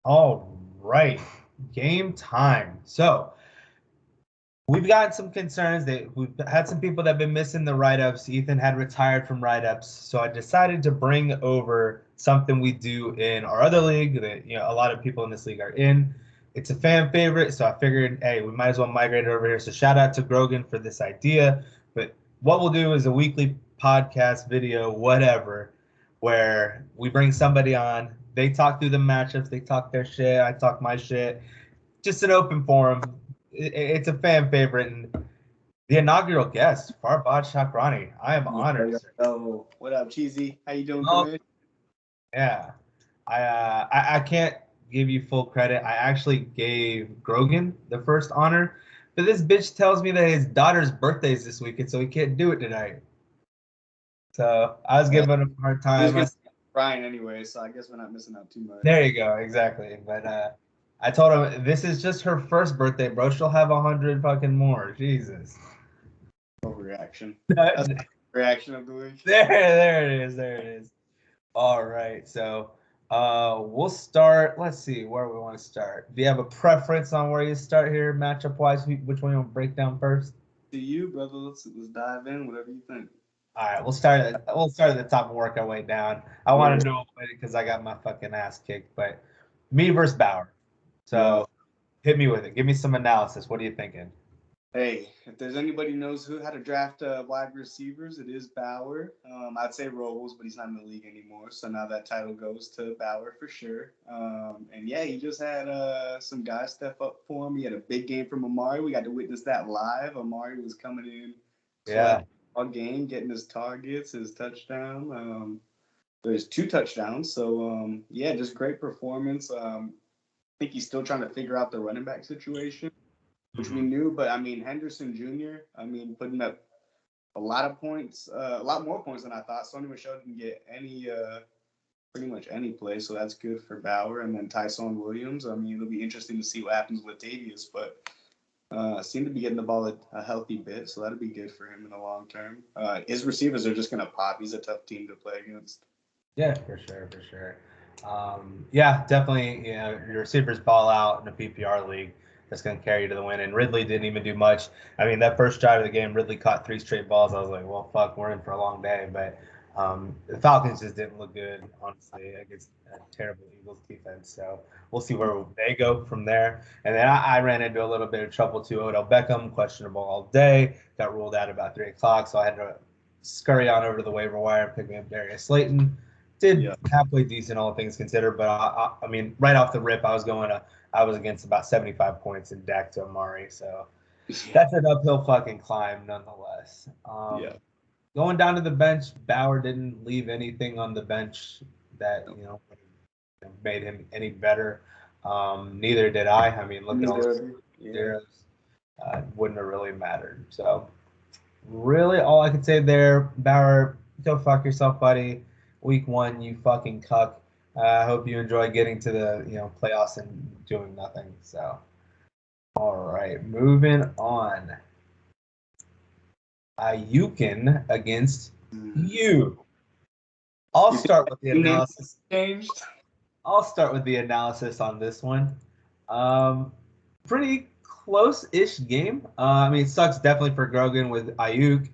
All right, game time. So we've gotten some concerns that we've had some people that have been missing the write-ups. Ethan had retired from write-ups, so I decided to bring over something we do in our other league that a lot of people in this league are in. It's a fan favorite, so I figured, hey, we might as well migrate it over here. So shout out to Grogan for this idea. But what we'll do is a weekly podcast, video, whatever, where we bring somebody on. They talk through the matchups, they talk their shit, I talk my shit. Just an open forum. It's a fan favorite, and the inaugural guest, Farbad Shakrani. I am honored, sir. Oh, what up, Cheesy? How you doing, Oh, Commit? yeah. I can't give you full credit. I actually gave Grogan the first honor, but this bitch tells me that his daughter's birthday is this weekend, so he can't do it tonight. So I was giving him a hard He was time. gonna Brian anyway, so I guess we're not missing out too much. There you go, exactly. But I told him this is just her first birthday, bro. She'll have 100 fucking more. Jesus. Overreaction. there, That's the reaction of the week. there it is. There it is. All right. So we'll start. Let's see where we want to start. Do you have a preference on where you start here, matchup wise? Which one you want to break down first? To you, brother. Let's dive in. Whatever you think. All right, we'll start at the top and work our way down. I want to know because I got my fucking ass kicked, but me versus Bauer. So hit me with it. Give me some analysis. What are you thinking? Hey, if there's anybody who knows how to draft wide receivers, it is Bauer. I'd say Robles, but he's not in the league anymore. So now that title goes to Bauer for sure. And yeah, he just had some guys step up for him. He had a big game from Amari. We got to witness that live. Amari was coming in all game, getting his targets, his touchdown. There's 2 touchdowns. So yeah, just great performance. I think he's still trying to figure out the running back situation, which we knew, but I mean Henderson Jr. Putting up a lot of points, a lot more points than I thought. Sony Michel didn't get any, pretty much any play, so that's good for Bauer. And then Tyson Williams. It'll be interesting to see what happens with Latavius, but seemed to be getting the ball a healthy bit, so that'll be good for him in the long term. His receivers are just gonna pop. He's a tough team to play against. Yeah, for sure. Yeah, definitely. Your receivers ball out in a PPR league. That's going to carry you to the win. And Ridley didn't even do much. I mean, that first drive of the game, Ridley caught 3 straight balls. I was like, well, fuck, we're in for a long day. But the Falcons just didn't look good, honestly, against a terrible Eagles defense. So we'll see where they go from there. And then I ran into a little bit of trouble too. Odell Beckham, questionable all day, got ruled out about 3 o'clock. So I had to scurry on over to the waiver wire and pick me up Darius Slayton. Did halfway decent, all things considered, but I mean, right off the rip, I was against about 75 points in Dak to Amari, so that's an uphill fucking climb, nonetheless. Going down to the bench, Bauer didn't leave anything on the bench that made him any better. Neither did I. I mean, look at all the zeros. Wouldn't have really mattered. So, really, all I could say there, Bauer, go fuck yourself, buddy. Week 1, you fucking cuck. I hope you enjoy getting to the playoffs and doing nothing. So, all right, moving on. Ayukin against you. I'll start with the analysis. I'll start with the analysis on this one. Pretty close-ish game. I mean, it sucks definitely for Grogan with Ayuk.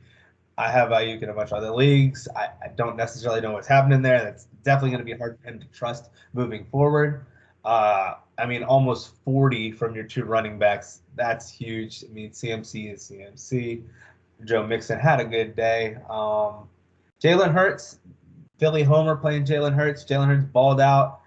I have Ayuk in a bunch of other leagues. I don't necessarily know what's happening there. That's definitely going to be hard for him to trust moving forward. I mean, almost 40 from your 2 running backs. That's huge. I mean, CMC is CMC. Joe Mixon had a good day. Jalen Hurts, Philly homer playing Jalen Hurts. Jalen Hurts balled out.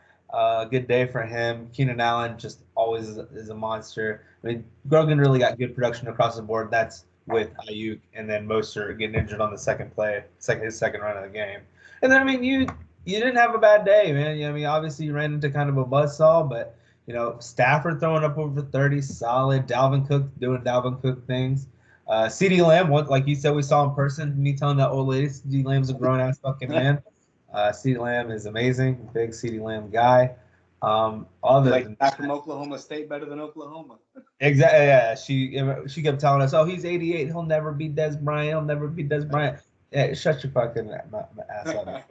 Good day for him. Keenan Allen just always is a monster. I mean, Grogan really got good production across the board. That's with Ayuk, and then Mostert getting injured on the his second run of the game. And then, I mean, you didn't have a bad day, man. I mean, obviously you ran into kind of a buzzsaw, but, Stafford throwing up over 30, solid. Dalvin Cook doing Dalvin Cook things. CeeDee Lamb, like you said, we saw in person. Me telling that old lady, CeeDee Lamb's a grown-ass fucking man. CeeDee Lamb is amazing. Big CeeDee Lamb guy. Back from Oklahoma State, better than Oklahoma. Exactly. Yeah, she kept telling us, "Oh, he's 88. He'll never be Des Bryant. He'll never be Des Bryant." Yeah, shut your fucking ass up.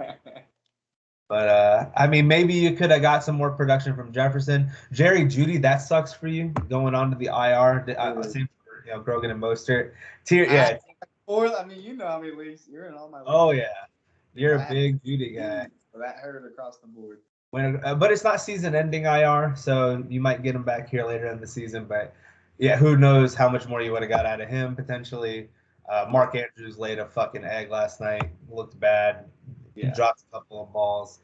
But I mean, maybe you could have got some more production from Jefferson. Jerry Judy, that sucks for you going on to the IR. Same for Grogan and Mostert. I Yeah. or I mean, you know how many leagues you're in all my Oh leagues. yeah, you're a big Judy guy. So that hurt across the board. But it's not season-ending IR, so you might get him back here later in the season. But yeah, who knows how much more you would have got out of him potentially. Mark Andrews laid a fucking egg last night. Looked bad. He Yeah. dropped a couple of balls.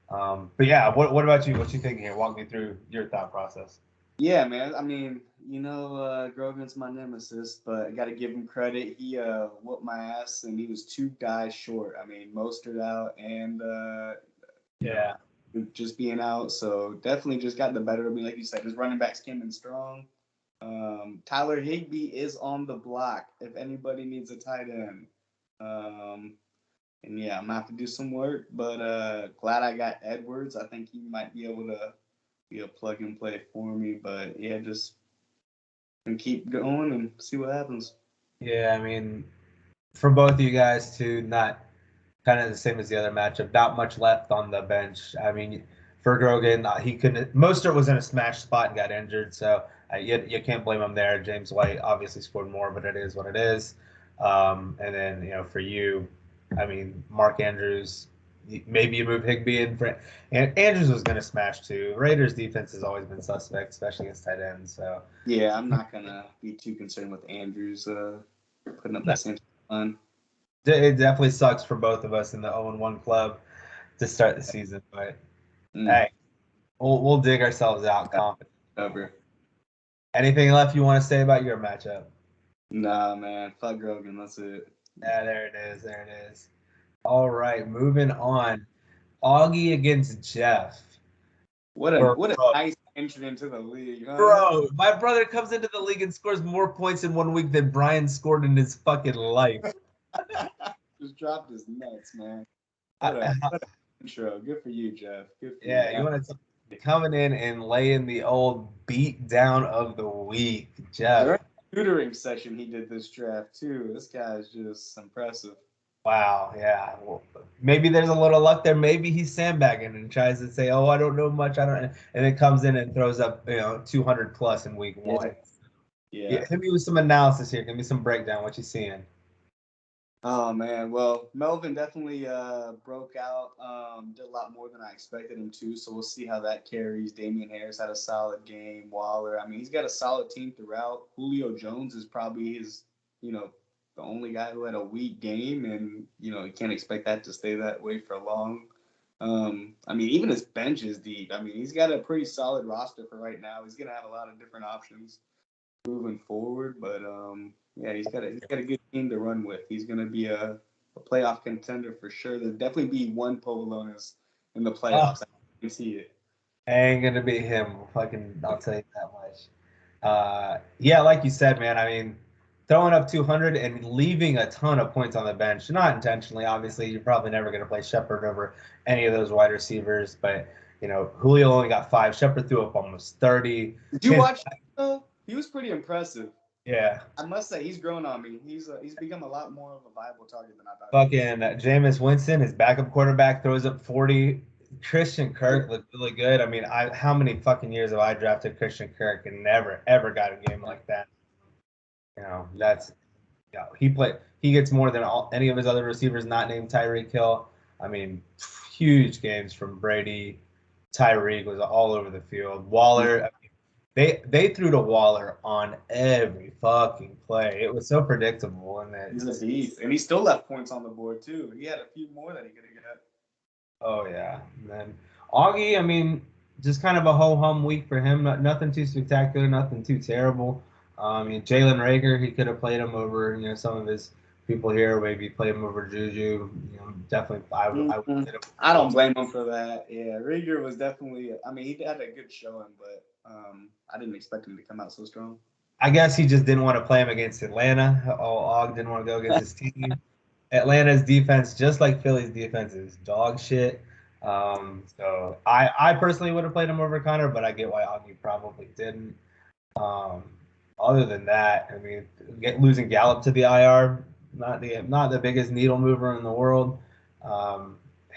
But yeah, what about you? What you thinking here? Walk me through your thought process. Yeah, man. I mean, Grogan's my nemesis, but I got to give him credit. He whooped my ass, and he was 2 guys short. I mean, Mostert out and Yeah. just being out. So definitely just got the better of me, like you said. His running backs came in strong. Tyler Higbee is on the block if anybody needs a tight end. And yeah, I'm gonna have to do some work, but glad I got Edwards. I think he might be able to be a plug and play for me. But yeah, just and keep going and see what happens. Yeah, I mean, for both of you guys to not kind of the same as the other matchup, not much left on the bench. I mean, for Grogan, he couldn't. Mostert was in a smash spot and got injured, so you can't blame him there. James White obviously scored more, but it is what it is. And then for you, I mean, Mark Andrews. Maybe you move Higbee in for, and Andrews was going to smash too. Raiders defense has always been suspect, especially against tight ends. So Yeah, I'm not gonna be too concerned with Andrews putting up that same fun. it definitely sucks for both of us in the 0-1 club to start the season, but Mm, hey, we'll dig ourselves out confident. cover. Anything left you want to say about your matchup? Nah, man. Fuck Grogan. That's it. Yeah, there it is. There it is. All right, moving on. Augie against Jeff. What a Bro, nice entry into the league, huh? bro, my brother comes into the league and scores more points in 1 week than Brian scored in his fucking life. Just dropped his nuts, man. I, What a intro. Good for you, Jeff. Good for you. yeah, you want to coming in and laying the old beat down of the week, Jeff. During the tutoring session, he did this draft too. This guy is just impressive. Wow, yeah. Well, maybe there's a little luck there. Maybe he's sandbagging and tries to say, "Oh, I don't know much. I don't," and then comes in and throws up, 200 plus in week Yeah. one. Yeah, Yeah. hit me with some analysis here. Give me some breakdown. What you seeing? Oh man, well Melvin definitely broke out. Did a lot more than I expected him to. So we'll see how that carries. Damian Harris had a solid game. Waller, I mean, he's got a solid team throughout. Julio Jones is probably you know, the only guy who had a weak game, and you can't expect that to stay that way for long. I mean, even his bench is deep. I mean, he's got a pretty solid roster for right now. He's gonna have a lot of different options moving forward. But yeah, he's got a good team to run with. He's gonna be a playoff contender for sure. There'll definitely be one Povolonis in the Oh, playoffs. I can see it. ain't gonna be him. I'll tell you that much. Yeah, like you said, man. I mean, throwing up 200 and leaving a ton of points on the bench, not intentionally. Obviously, you're probably never gonna play Shepard over any of those wide receivers, but Julio only got 5. Shepard threw up almost 30. Did you watch him, though? He was pretty impressive. Yeah. I must say, he's grown on me. He's become a lot more of a viable target than I thought he was. Fucking Jameis Winston, his backup quarterback, throws up 40. Christian Kirk looked really good. I mean, how many fucking years have I drafted Christian Kirk and never ever got a game like that? That's he gets more than any of his other receivers not named Tyreek Hill. I mean, huge games from Brady. Tyreek was all over the field. Waller, I mean, they threw to Waller on every fucking play. It was so predictable, and He's a beast, and he still left points on the board too. He had a few more that he could have got. oh yeah. And then Augie, I mean, just kind of a ho hum week for him. Nothing too spectacular, nothing too terrible. I mean, Jalen Rager, he could have played him over, some of his people here. Maybe played him over Juju. Definitely, I would Mm-hmm. sit him. I don't blame him for that. Yeah, Rieger was definitely. I mean, he had a good showing, but I didn't expect him to come out so strong. I guess he just didn't want to play him against Atlanta. Oh, Og didn't want to go against his team. Atlanta's defense, just like Philly's defense, is dog shit. So I personally would have played him over Connor, but I get why Augie probably didn't. Um, other than that, I mean, losing Gallup to the IR, not the biggest needle mover in the world.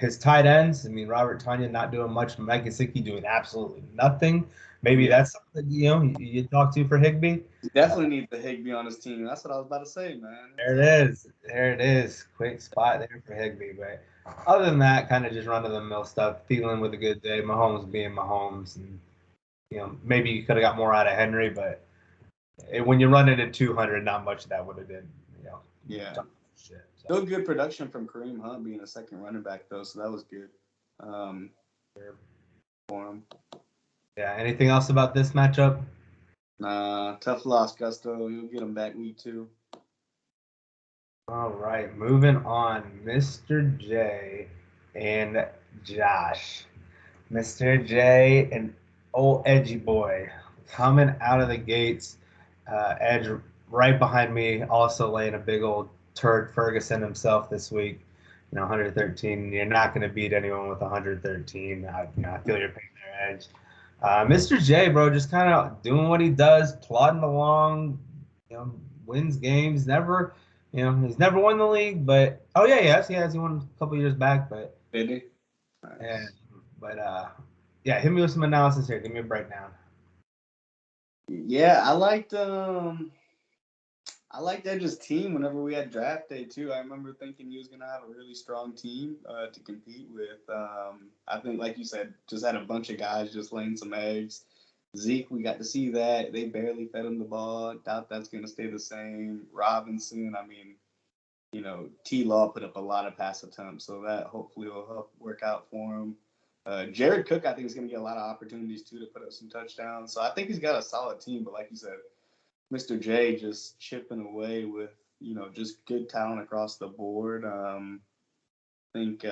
his tight ends, I mean, Robert Tanya not doing much, Mike Gesicki doing absolutely nothing. Maybe that's something, you talk to for Higbee. He definitely needs the Higbee on his team. That's what I was about to say, man. There it is. There it is. Quick spot there for Higbee. But other than that, kind of just run-of-the-mill stuff. Thielen with a good day. Mahomes being Mahomes. And, maybe you could have got more out of Henry, but when you run it at 200, not much of that would have been, Yeah. Shit, so. Still good production from Kareem Hunt being a second running back, though, so that was good for him. Yeah. Anything else about this matchup? Nah, tough loss, Gusto. You'll get him back week 2. All right. Moving on. Mr. J and Josh. Mr. J and old edgy boy coming out of the gates. Edge right behind me, also laying a big old turd Ferguson himself this week. 113. You're not going to beat anyone with 113. I feel your pain there, Edge. Mr. J, bro, just kind of doing what he does, plodding along. Wins games. Never, he's never won the league, but yes, he has. He won a couple years back, but did he? Nice. And hit me with some analysis here. Give me a breakdown. Yeah, I liked Edge's team whenever we had draft day too. I remember thinking he was gonna have a really strong team to compete with. I think, like you said, just had a bunch of guys just laying some eggs. Zeke, we got to see that. They barely fed him the ball. Doubt that's gonna stay the same. Robinson, I mean, T-Law put up a lot of pass attempts, so that hopefully will help work out for him. Jared Cook, I think, is going to get a lot of opportunities, too, to put up some touchdowns. So I think he's got a solid team. But like you said, Mr. J just chipping away with, just good talent across the board. I think,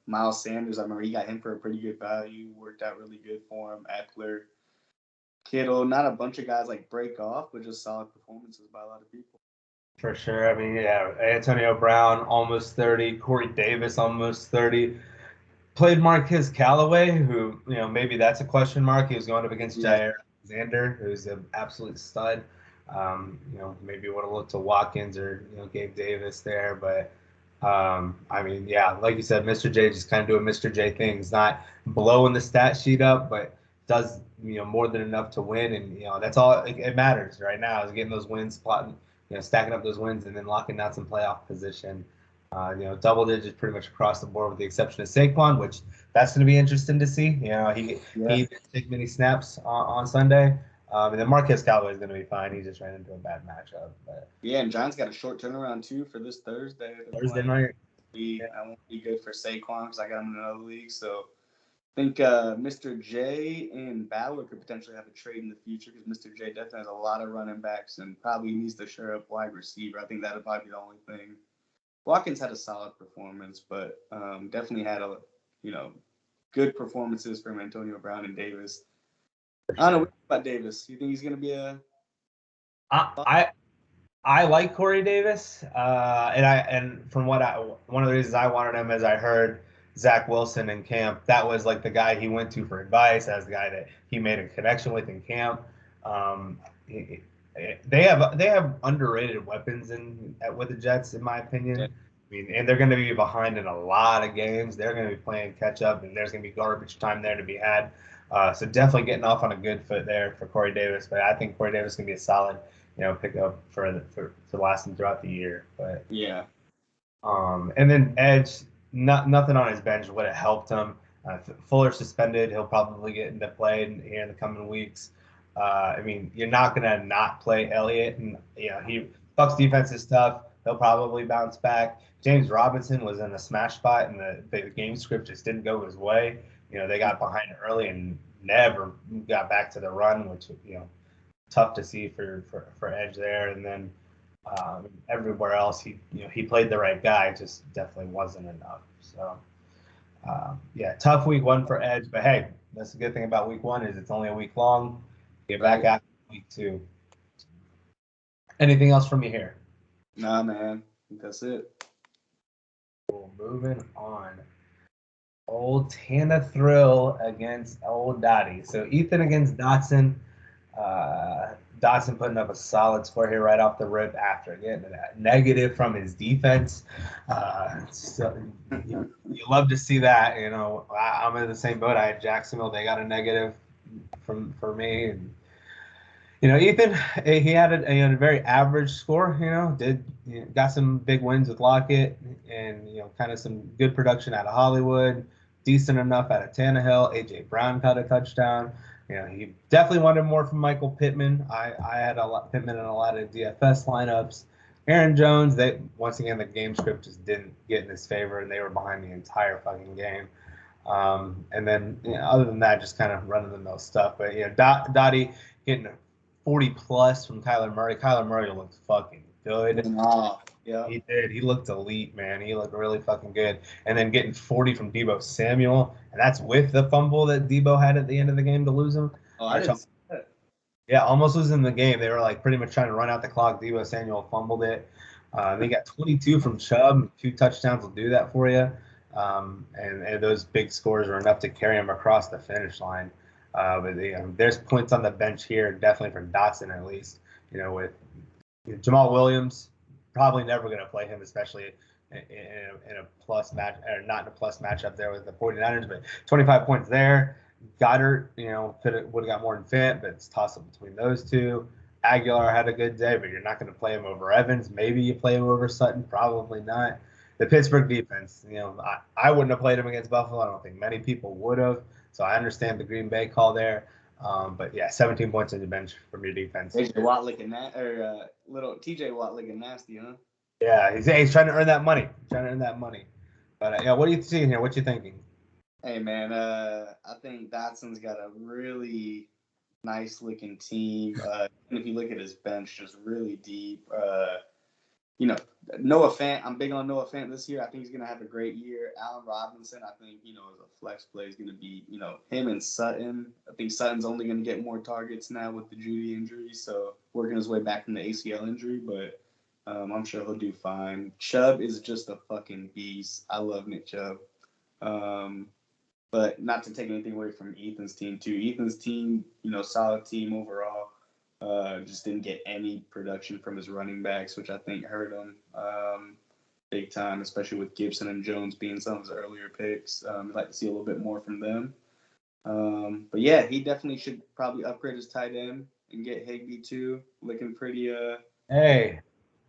Miles Sanders, I remember he got him for a pretty good value. Worked out really good for him. Eckler, Kittle, not a bunch of guys break off, but just solid performances by a lot of people. For sure. I mean, Antonio Brown, almost 30. Corey Davis, almost 30. Played Marquez Callaway, who, maybe that's a question mark. He was going up against Jair Alexander, who's an absolute stud. Maybe would have looked to Watkins or, Gabe Davis there. But, like you said, Mr. J just kind of doing Mr. J things, not blowing the stat sheet up, but does, more than enough to win. And, that's all it matters right now is getting those wins, plotting, stacking up those wins and then locking down some playoff position. Double digits pretty much across the board with the exception of Saquon, which that's going to be interesting to see. He didn't take many snaps on Sunday. And then Marquez Callaway is going to be fine. He just ran into a bad matchup. But. Yeah, and Giants got a short turnaround, too, for this Thursday. Thursday night. That won't be good for Saquon because I got him in another league. So I think Mr. J and Bauer could potentially have a trade in the future because Mr. J definitely has a lot of running backs and probably needs to shore up wide receiver. I think that would probably be the only thing. Watkins had a solid performance, but definitely had good performances from Antonio Brown and Davis. I don't know what about Davis. You think he's going to be a? I like Corey Davis, and from one of the reasons I wanted him is I heard Zach Wilson in camp. That was like the guy he went to for advice. As the guy that he made a connection with in camp. They have underrated weapons with the Jets, in my opinion. Yeah. I mean, and they're going to be behind in a lot of games. They're going to be playing catch up, and there's going to be garbage time there to be had. So definitely getting off on a good foot there for Corey Davis. But I think Corey Davis is going to be a solid, pick up for last him throughout the year. But yeah. And then Edge, nothing on his bench would have helped him. Fuller suspended. He'll probably get into play here in the coming weeks. I mean, you're not gonna not play Elliott, and Bucks defense is tough. He'll probably bounce back. James Robinson was in a smash spot, and the game script just didn't go his way. They got behind early and never got back to the run, which tough to see for Edge there. And then everywhere else, he played the right guy, just definitely wasn't enough. So tough week 1 for Edge, but hey, that's the good thing about week 1 is it's only a week long. Get back after week 2. Anything else from you here? Nah, man. I think that's it. Cool. Moving on. Old Tana Thrill against old Dottie. So Ethan against Dotson. Dotson putting up a solid score here right off the rip after getting a negative from his defense. So you love to see that. I'm in the same boat. I had Jacksonville. They got a negative for me. And, Ethan, he had a very average score, got some big wins with Lockett and, kind of some good production out of Hollywood, decent enough out of Tannehill. A.J. Brown caught a touchdown. He definitely wanted more from Michael Pittman. I had Pittman in a lot of DFS lineups. Aaron Jones, once again, the game script just didn't get in his favor, and they were behind the entire fucking game. And then, other than that, just kind of run-of-the-mill stuff. But, Dottie getting 40 plus from Kyler Murray. Kyler Murray looked fucking good. Yeah, he did. He looked elite, man. He looked really fucking good. And then getting 40 from Deebo Samuel, and that's with the fumble that Deebo had at the end of the game to lose him. Oh, I didn't see that. Yeah, almost losing the game. They were like pretty much trying to run out the clock. Deebo Samuel fumbled it. They got 22 from Chubb. 2 touchdowns will do that for you. And those big scores are enough to carry him across the finish line. But there's points on the bench here, definitely for Dotson at least. With Jamal Williams, probably never going to play him, especially in a plus match, or not in a plus matchup there with the 49ers. But 25 points there. Goddard, would have got more than Fant, but it's toss up between those two. Aguilar had a good day, but you're not going to play him over Evans. Maybe you play him over Sutton, probably not. The Pittsburgh defense, I wouldn't have played him against Buffalo. I don't think many people would have. So I understand the Green Bay call there. But yeah, 17 points on the bench from your defense. TJ Watt looking little TJ Watt looking nasty, huh? Yeah, he's trying to earn that money. But yeah, what are you seeing here? What you thinking? Hey man, I think Dotson's got a really nice looking team. If you look at his bench, just really deep. Noah Fant, I'm big on Noah Fant this year. I think he's gonna have a great year. Allen Robinson, I think, as a flex play is gonna be, him and Sutton. I think Sutton's only gonna get more targets now with the Judy injury, so working his way back from the ACL injury, but I'm sure he'll do fine. Chubb is just a fucking beast. I love Nick Chubb. But not to take anything away from Ethan's team too. Ethan's team, solid team overall. Just didn't get any production from his running backs, which I think hurt him big time, especially with Gibson and Jones being some of his earlier picks. I'd like to see a little bit more from them. But yeah, he definitely should probably upgrade his tight end and get Higbee too. Looking pretty. Hey,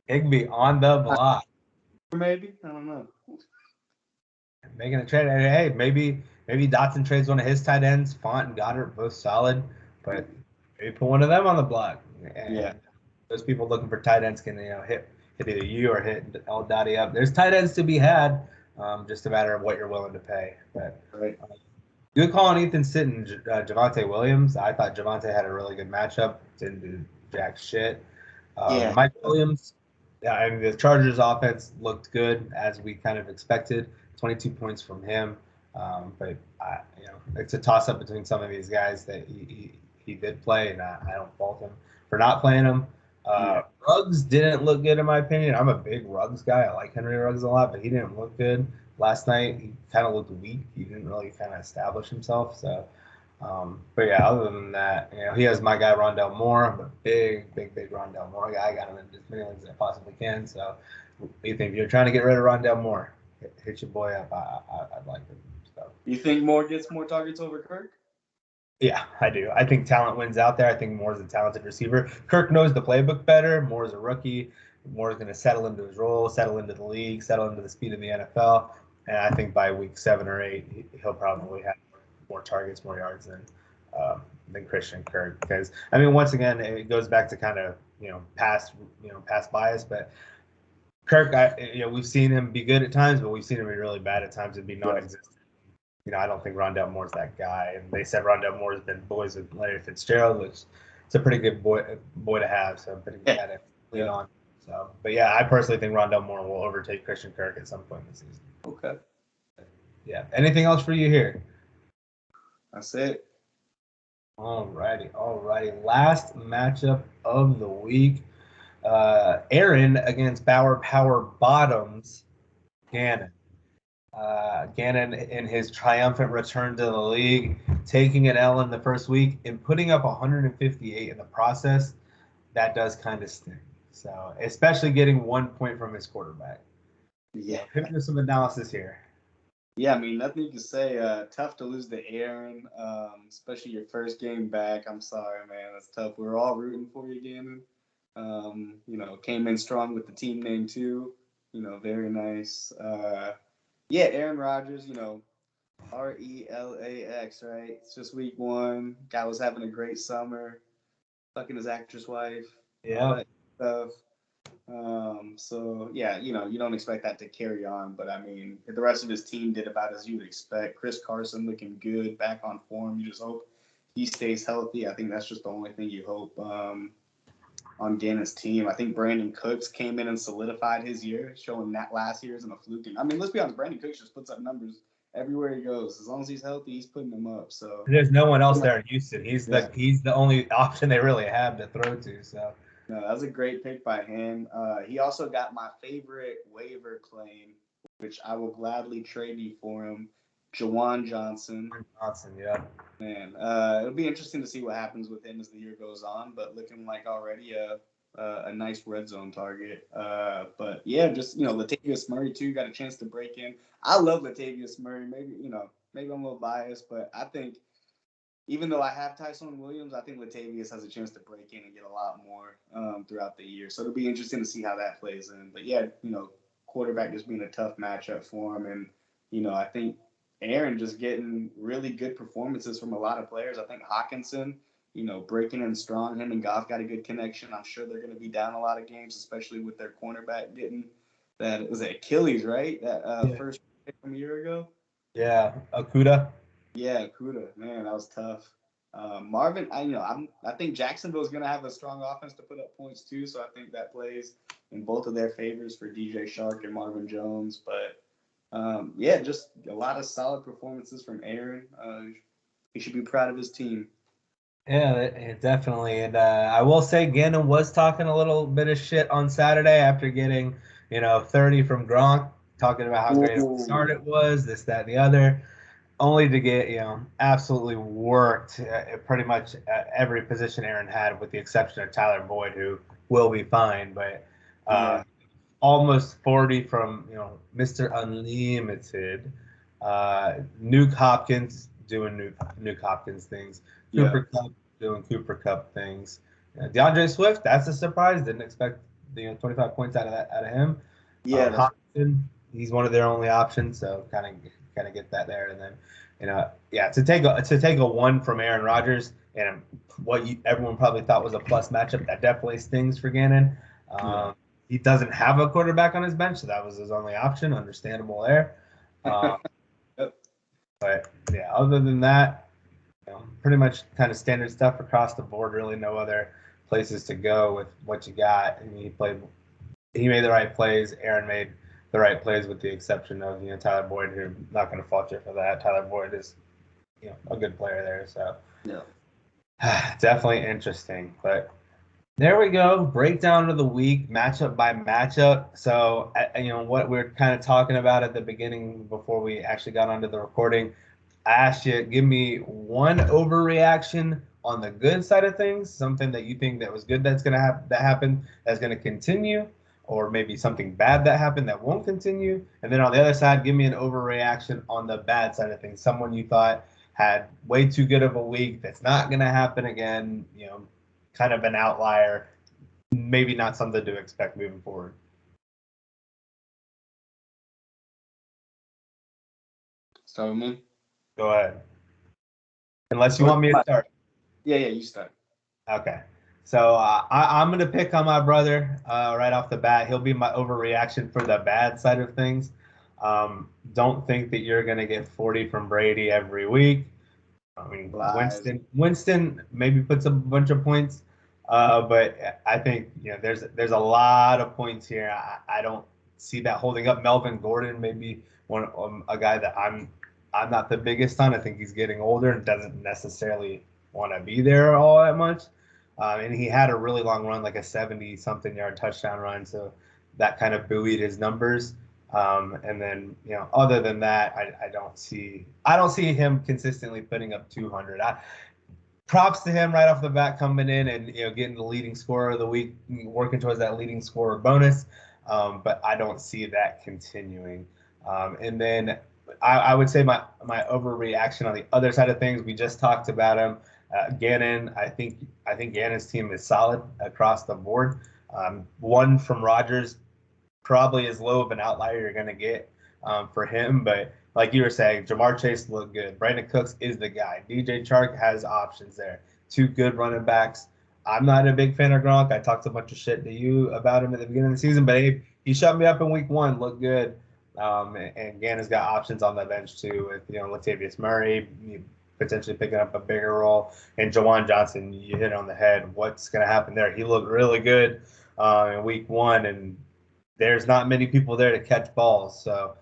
Higbee on the block. Maybe, I don't know. Making a trade. Hey, maybe Dotson trades one of his tight ends. Font and Goddard both solid, but maybe put one of them on the block. And yeah. Those people looking for tight ends can hit either you or hit El Dottie up. There's tight ends to be had. Just a matter of what you're willing to pay. But right. Good call on Ethan sitting Javonte Williams. I thought Javonte had a really good matchup. Didn't do jack shit. Mike Williams. Yeah, I mean, the Chargers offense looked good as we kind of expected. 22 points from him. But it's a toss up between some of these guys that he did play, and I don't fault him for not playing him. Ruggs didn't look good in my opinion. I'm a big Ruggs guy. I like Henry Ruggs a lot, but he didn't look good last night. He kind of looked weak. He didn't really kind of establish himself. So, but yeah, other than that, he has my guy Rondell Moore. I'm a big Rondell Moore guy. I got him in as many leagues as I possibly can. So, Ethan, if you're trying to get rid of Rondell Moore, hit your boy up. I'd like him. So. You think Moore gets more targets over Kirk? Yeah, I do. I think talent wins out there. I think Moore's a talented receiver. Kirk knows the playbook better. Moore's a rookie. Moore's going to settle into his role, settle into the league, settle into the speed of the NFL. And I think by week 7 or 8, he'll probably have more targets, more yards than Christian Kirk. Because I mean, once again, it goes back to kind of past bias. But Kirk, we've seen him be good at times, but we've seen him be really bad at times and be non-existent. I don't think Rondell Moore's that guy. And they said Rondell Moore's been boys with Larry Fitzgerald, which is a pretty good boy to have. So I'm pretty good at it. Lean on. So, but yeah, I personally think Rondell Moore will overtake Christian Kirk at some point in the season. Okay. Yeah. Anything else for you here? That's it. All righty. Last matchup of the week. Aaron against Bauer Power Bottoms, Gannon. Gannon in his triumphant return to the league, taking an L in the first week and putting up 158 in the process. that does kind of sting. So, especially getting 1 point from his quarterback. Yeah. Hit me with some analysis here. Yeah, I mean, nothing you can say. Tough to lose to Aaron, especially your first game back. I'm sorry, man. That's tough. We're all rooting for you, Gannon. Came in strong with the team name too. Very nice. Yeah, Aaron Rodgers. Relax, right? It's just week one. Guy was having a great summer, fucking his actress wife, all Yeah. that stuff. So yeah, you don't expect that to carry on, but I mean, the rest of his team did about as you would expect. Chris Carson looking good, back on form. You just hope he stays healthy. I think that's just the only thing you hope on Gannon's team. I think Brandon Cooks came in and solidified his year, showing that last year isn't a fluke. And I mean, let's be honest, Brandon Cooks just puts up numbers everywhere he goes. As long as he's healthy, he's putting them up. So There's no one else there in Houston. He's yeah. the only option they really have to throw to. So No, that was a great pick by him. He also got my favorite waiver claim, which I will gladly trade you for him, Jawan Johnson. Yeah. Man, it'll be interesting to see what happens with him as the year goes on, but looking like already a nice red zone target. But yeah, just Latavius Murray too got a chance to break in. I love Latavius Murray. Maybe I'm a little biased, but I think even though I have Tyson Williams, I think Latavius has a chance to break in and get a lot more throughout the year. So it'll be interesting to see how that plays in. But yeah, quarterback just being a tough matchup for him. And, I think Aaron just getting really good performances from a lot of players. I think Hawkinson, breaking in strong. Him and Goff got a good connection. I'm sure they're going to be down a lot of games, especially with their cornerback getting that. Was it Achilles, right? That first pick from a year ago? Yeah. Okuda. Yeah, Kuda, man, that was tough. Marvin, I think Jacksonville's going to have a strong offense to put up points too, so I think that plays in both of their favors for DJ Shark and Marvin Jones. But yeah, just a lot of solid performances from Aaron. He should be proud of his team. Yeah, definitely. And I will say Gannon was talking a little bit of shit on Saturday after getting, 30 from Gronk, talking about how great of a start it was, this, that, and the other, only to get, absolutely worked at pretty much at every position Aaron had, with the exception of Tyler Boyd, who will be fine. But Yeah. almost 40 from, Mr. Unlimited. Nuke Hopkins doing Nuke Hopkins things. Cooper Cup doing Cooper Cup things. DeAndre Swift, that's a surprise. Didn't expect 25 points out of him. Yeah, Hopkins, he's one of their only options, so kind of get that there. And then to take a one from Aaron Rodgers and what everyone probably thought was a plus matchup, that definitely stings for Gannon. He doesn't have a quarterback on his bench, so that was his only option. Understandable there. But yeah, other than that, pretty much kind of standard stuff across the board. Really, no other places to go with what you got. I mean, he made the right plays. Aaron made the right plays, with the exception of Tyler Boyd, who I'm not going to fault you for that. Tyler Boyd is a good player there, so definitely interesting. But there we go. Breakdown of the week, matchup by matchup. So, what we're kind of talking about at the beginning before we actually got onto the recording, I asked you, give me one overreaction on the good side of things, something that you think that was good that's going to happen, that's going to continue, or maybe something bad that happened that won't continue. And then on the other side, give me an overreaction on the bad side of things, someone you thought had way too good of a week that's not going to happen again, kind of an outlier, maybe not something to expect moving forward. Start with me? Go ahead. Unless you want me to start. Yeah, you start. Okay. So I'm going to pick on my brother right off the bat. He'll be my overreaction for the bad side of things. Don't think that you're going to get 40 from Brady every week. I mean, Winston maybe puts a bunch of points, but I think there's a lot of points here. I don't see that holding up. Melvin Gordon, maybe a guy that I'm not the biggest on. I think he's getting older and doesn't necessarily want to be there all that much. And he had a really long run, like a 70-something yard touchdown run, so that kind of buoyed his numbers. And then, other than that, I don't see him consistently putting up 200. props to him right off the bat coming in and getting the leading scorer of the week, working towards that leading scorer bonus. But I don't see that continuing. And then I would say my overreaction on the other side of things. We just talked about him, Gannon. I think Gannon's team is solid across the board. One from Rodgers, probably as low of an outlier you're going to get for him. But like you were saying, Jamar Chase looked good. Brandon Cooks is the guy. DJ Chark has options there. Two good running backs. I'm not a big fan of Gronk. I talked a bunch of shit to you about him at the beginning of the season, but he shut me up in week 1. Looked good. And Gannon's got options on the bench too with Latavius Murray potentially picking up a bigger role, and Jawan Johnson. You hit it on the head. What's going to happen there? He looked really good in week 1, and there's not many people there to catch balls. So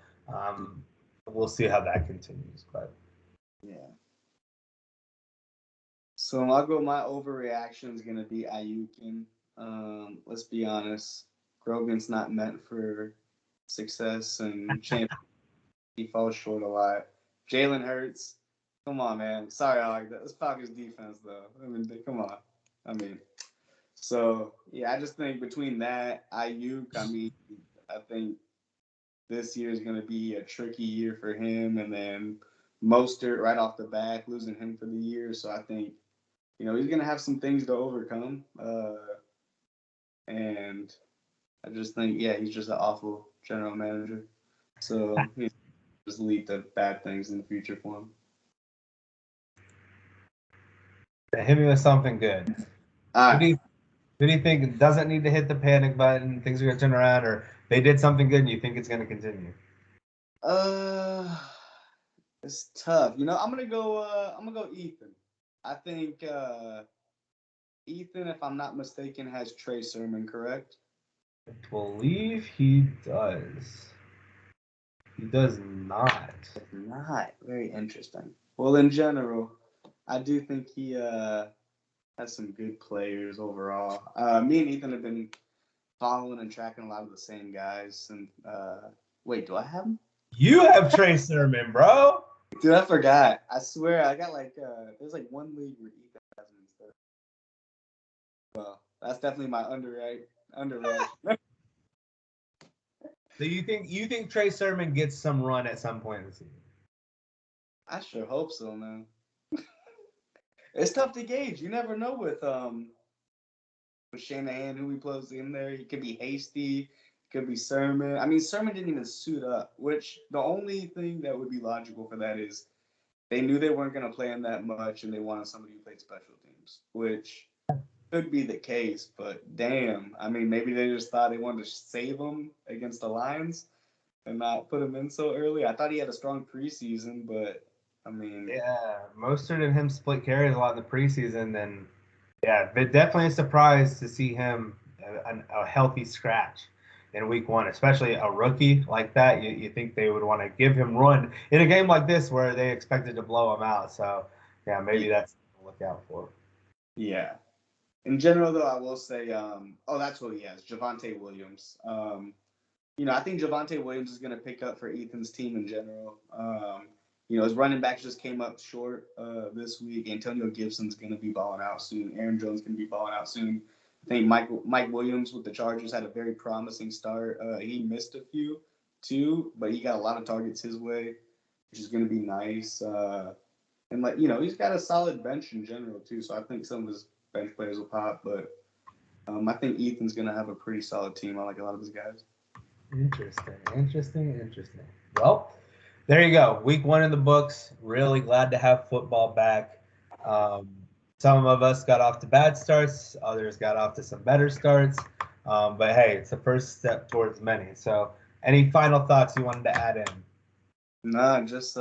we'll see how that continues. But yeah. So I'll go. My overreaction is going to be Ayukin. Let's be honest. Grogan's not meant for success and champion. He falls short a lot. Jalen Hurts. Come on, man. Sorry, I like that. It's Falcons defense, though. I mean, come on. So, yeah, I just think between that, Ayuk, I think this year is going to be a tricky year for him. And then Mostert right off the bat, losing him for the year. So I think, he's going to have some things to overcome. And I just think, he's just an awful general manager. So he's just lead to bad things in the future for him. Hit me with something good. Who do you think doesn't need to hit the panic button? Things are going to turn around, or they did something good and you think it's going to continue? It's tough. I'm gonna go Ethan. I think Ethan, if I'm not mistaken, has Trey Sermon, correct? I believe he does. He does not. Not very interesting. Well, in general, I do think he has some good players overall. Me and Ethan have been following and tracking a lot of the same guys. And wait, do I have him? You have Trey Sermon, bro. Dude, I forgot. I swear, I got there's one league where Ethan has him instead. Well, that's definitely my underwrite. So you think Trey Sermon gets some run at some point in the season? I sure hope so, man. It's tough to gauge. You never know with Shanahan, who he plays in there. He could be hasty. Could be Sermon. I mean, Sermon didn't even suit up, which the only thing that would be logical for that is they knew they weren't going to play him that much and they wanted somebody who played special teams, which could be the case. But damn, I mean, maybe they just thought they wanted to save him against the Lions and not put him in so early. I thought he had a strong preseason, but I mean. Yeah, Mostert and him split carries a lot in the preseason. And yeah, but definitely a surprise to see him a healthy scratch in week 1, especially a rookie like that. You think they would want to give him run in a game like this where they expected to blow him out. So, yeah, maybe that's something to look out for. Yeah. In general, though, I will say, that's what he has, Javonte Williams. I think Javonte Williams is going to pick up for Ethan's team in general. His running backs just came up short this week. Antonio Gibson's going to be balling out soon. Aaron Jones going to be balling out soon. I think Mike Williams with the Chargers had a very promising start. He missed a few too, but he got a lot of targets his way, which is going to be nice. And he's got a solid bench in general too. So I think some of his bench players will pop, but I think Ethan's going to have a pretty solid team. I like a lot of his guys. Interesting. Well, there you go. Week 1 in the books. Really glad to have football back. Some of us got off to bad starts. Others got off to some better starts. But hey, it's the first step towards many. So any final thoughts you wanted to add in? Nah, just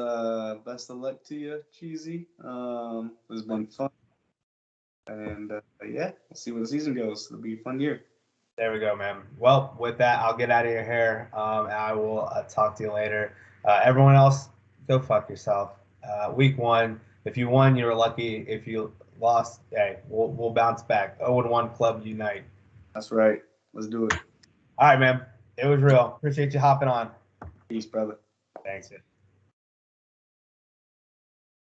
best of luck to you, Cheesy. It's been fun. And we'll see where the season goes. It'll be a fun year. There we go, man. Well, with that, I'll get out of your hair. I will talk to you later. Everyone else, go fuck yourself. Week 1, if you won, you were lucky. If you lost, hey, we'll bounce back. 0-1 club unite. That's right. Let's do it. All right, man. It was real. Appreciate you hopping on. Peace, brother. Thanks, man.